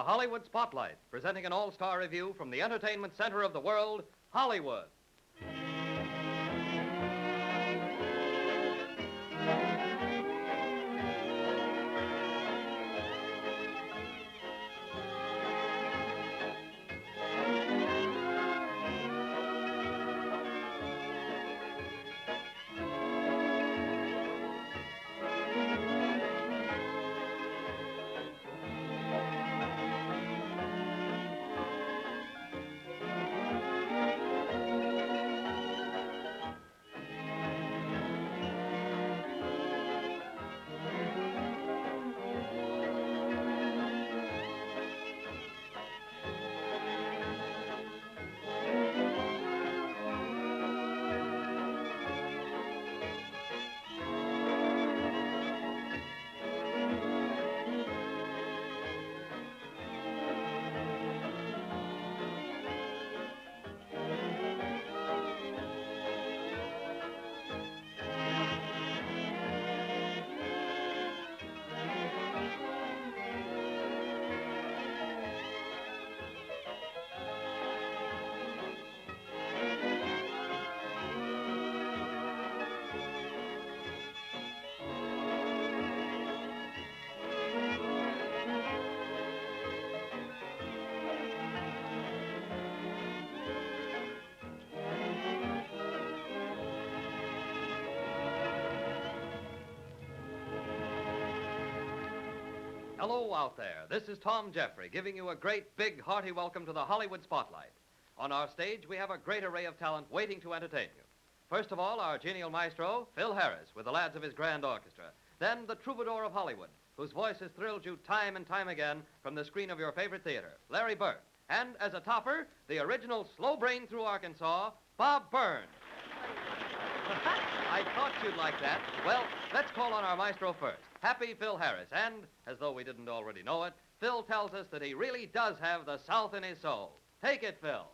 the Hollywood Spotlight, presenting an all-star review from the entertainment center of the world, Hollywood. Hello out there. This is Tom Jeffrey giving you a great, big, hearty welcome to the Hollywood Spotlight. On our stage, we have a great array of talent waiting to entertain you. First of all, our genial maestro, Phil Harris, with the lads of his grand orchestra. Then the troubadour of Hollywood, whose voice has thrilled you time and time again from the screen of your favorite theater, Larry Burke. And as a topper, the original slow brain through Arkansas, Bob Byrne. I thought you'd like that. Well, let's call on our maestro first. Happy Phil Harris. And, as though we didn't already know it, Phil tells us that he really does have the South in his soul. Take it, Phil.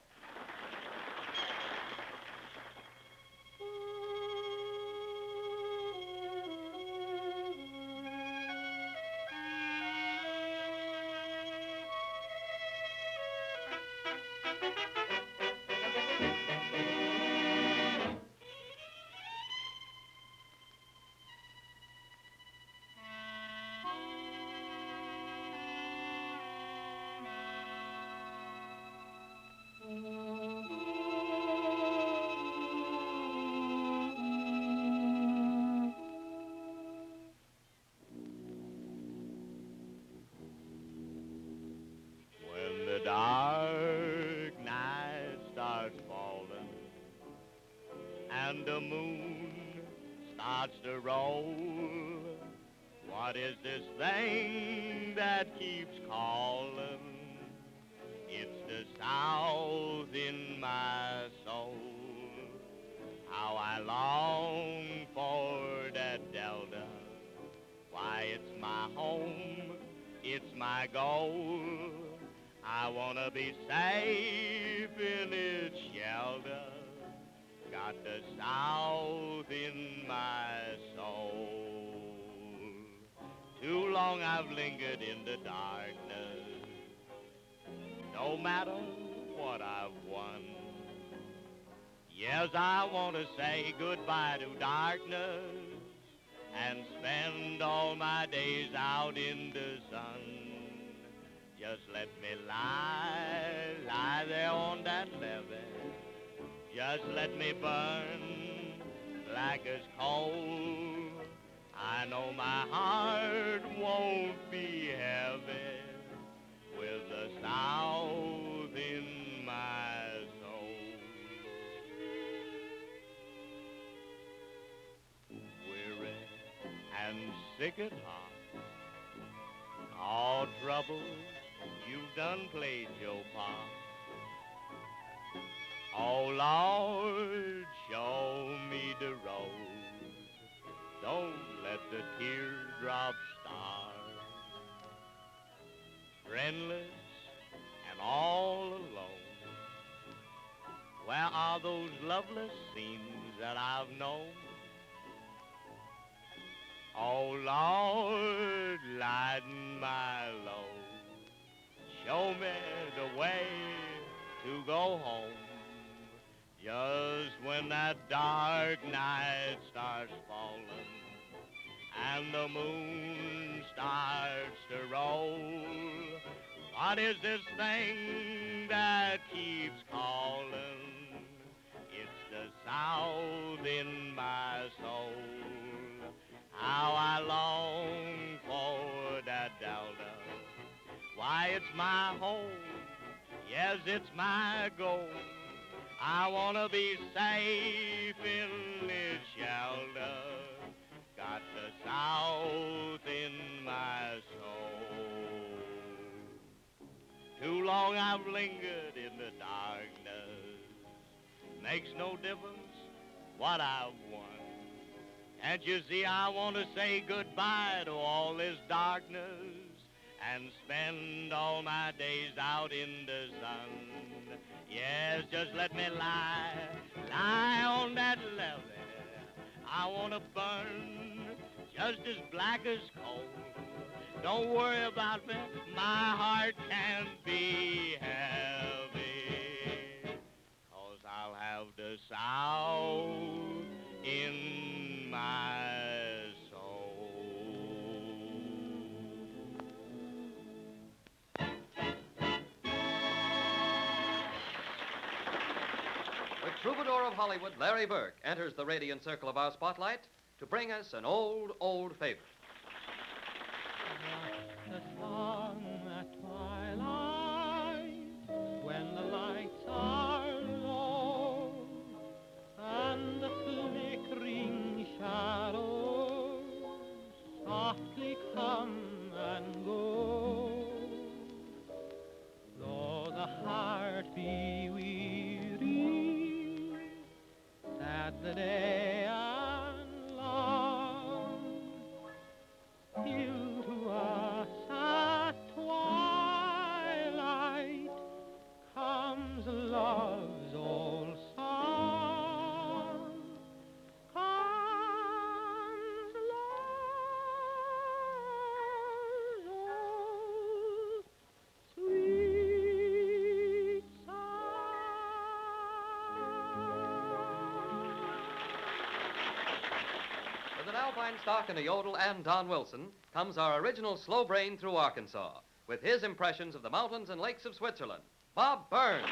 Dark night starts falling and the moon starts to roll. What is this thing that keeps calling? It's the South in my soul. How I long for that Delta. Why, it's my home, it's my goal. I want to be safe in its shelter. Got the South in my soul. Too long I've lingered in the darkness. No matter what I've won. Yes, I want to say goodbye to darkness and spend all my days out in the sun. Just let me lie there on that levee. Just let me burn black as coal. I know my heart won't be heavy with the South in my soul. Weary and sick at heart, all troubles, you've done played your part. Oh, Lord, show me the road. Don't let the teardrops start. Friendless and all alone, where are those loveless scenes that I've known? Oh, Lord, lighten my load. show me the way to go home. Just when that dark night starts falling and the moon starts to roll, what is this thing that keeps calling? It's the South in my soul. How I long for that Delta. Why, it's my home. Yes, it's my goal. I want to be safe in this shelter. Got the South in my soul. Too long I've lingered in the darkness. Makes no difference what I've won. Can't you see I want to say goodbye to all this darkness and spend all my days out in the sun? Yes, just let me lie on that levee. I want to burn just as black as coal. Don't worry about me, my heart can't be heavy, 'cause I'll have the South in my soul. The troubadour of Hollywood, Larry Burke, enters the radiant circle of our spotlight to bring us an old, old favorite. The sun at twilight, when the lights are low, and the flickering shadows softly come and go. Though the heart be weary, sad the day and long, still to us at twilight comes love's old song. Comes love's old sweet song. With an alpine stock and a yodel and Don Wilson comes our original slow brain through Arkansas with his impressions of the mountains and lakes of Switzerland, Bob Burns.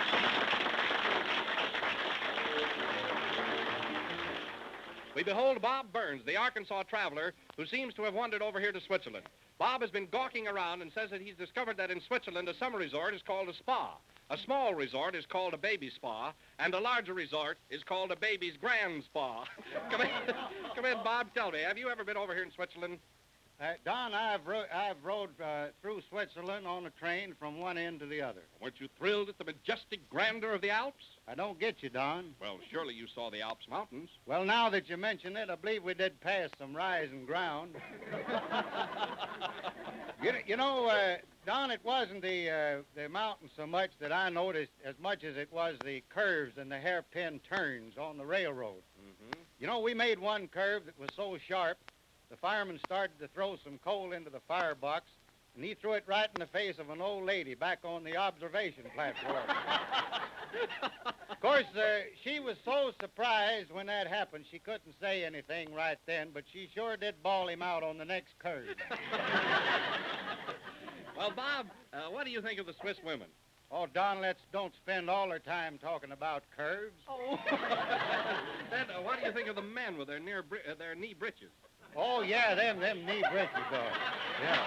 We behold Bob Burns, the Arkansas traveler, who seems to have wandered over here to Switzerland. Bob has been gawking around and says that he's discovered that in Switzerland a summer resort is called a spa. A small resort is called a baby spa, and a larger resort is called a baby's grand spa. Come in, Bob. Tell me, have you ever been over here in Switzerland? Don, I've rode through Switzerland on a train from one end to the other. Weren't you thrilled at the majestic grandeur of the Alps? I don't get you, Don. Well, surely you saw the Alps mountains. Well, now that you mention it, I believe we did pass some rising ground. you know, Don, it wasn't the mountains so much that I noticed as much as it was the curves and the hairpin turns on the railroad. Mm-hmm. You know, we made one curve that was so sharp, the fireman started to throw some coal into the firebox, and he threw it right in the face of an old lady back on the observation platform. Of course, she was so surprised when that happened, she couldn't say anything right then, but she sure did bawl him out on the next curve. Well, Bob, what do you think of the Swiss women? Oh, Don, don't spend all our time talking about curves. Oh. Then, what do you think of the men with their knee breeches? Oh, yeah, them knee breeches, though. Yeah.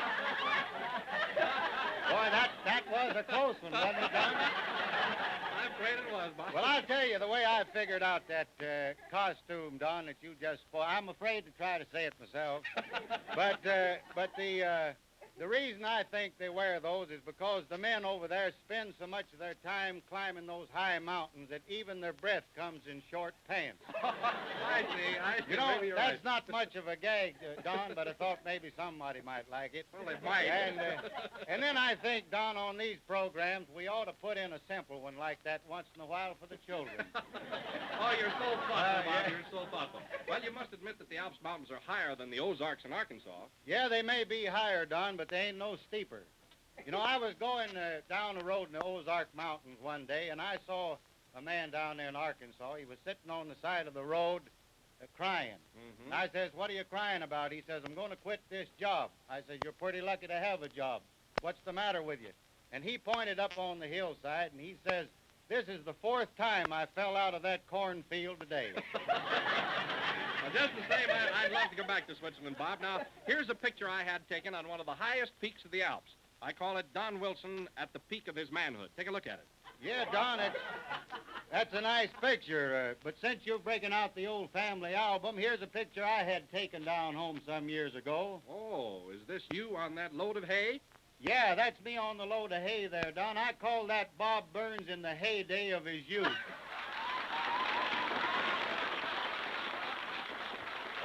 Boy, that was a close one, wasn't it, Don? I'm afraid it was, Bob. Well, I'll tell you, the way I figured out that costume, Don, that you just spoke, I'm afraid to try to say it myself. But the reason I think they wear those is because the men over there spend so much of their time climbing those high mountains that even their breath comes in short pants. I see. You know, Maybe you're that's right. not much of a gag, Don, but I thought maybe somebody might like it. Well, they might. And then I think, Don, on these programs, we ought to put in a simple one like that once in a while for the children. Oh, you're so thoughtful, Bob. yeah. You're so thoughtful. Well, you must admit that the Alps mountains are higher than the Ozarks in Arkansas. Yeah, they may be higher, Don, but they ain't no steeper. You know, I was going down the road in the Ozark Mountains one day, and I saw a man down there in Arkansas. He was sitting on the side of the road crying. Mm-hmm. And I says, what are you crying about? He says, I'm going to quit this job. I says, you're pretty lucky to have a job. What's the matter with you? And he pointed up on the hillside, and he says, this is the 4th time I fell out of that cornfield today. Well, just the same, I'd love to go back to Switzerland, Bob. Now, here's a picture I had taken on one of the highest peaks of the Alps. I call it Don Wilson at the peak of his manhood. Take a look at it. Yeah, Don, that's a nice picture. But since you're breaking out the old family album, here's a picture I had taken down home some years ago. Oh, is this you on that load of hay? Yeah, that's me on the load of hay there, Don. I call that Bob Burns in the heyday of his youth.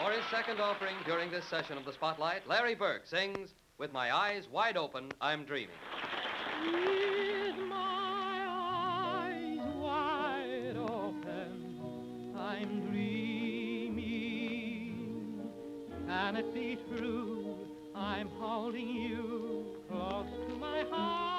For his second offering during this session of the Spotlight, Larry Burke sings, With My Eyes Wide Open, I'm Dreaming. With my eyes wide open, I'm dreaming. Can it be true? I'm holding you close to my heart.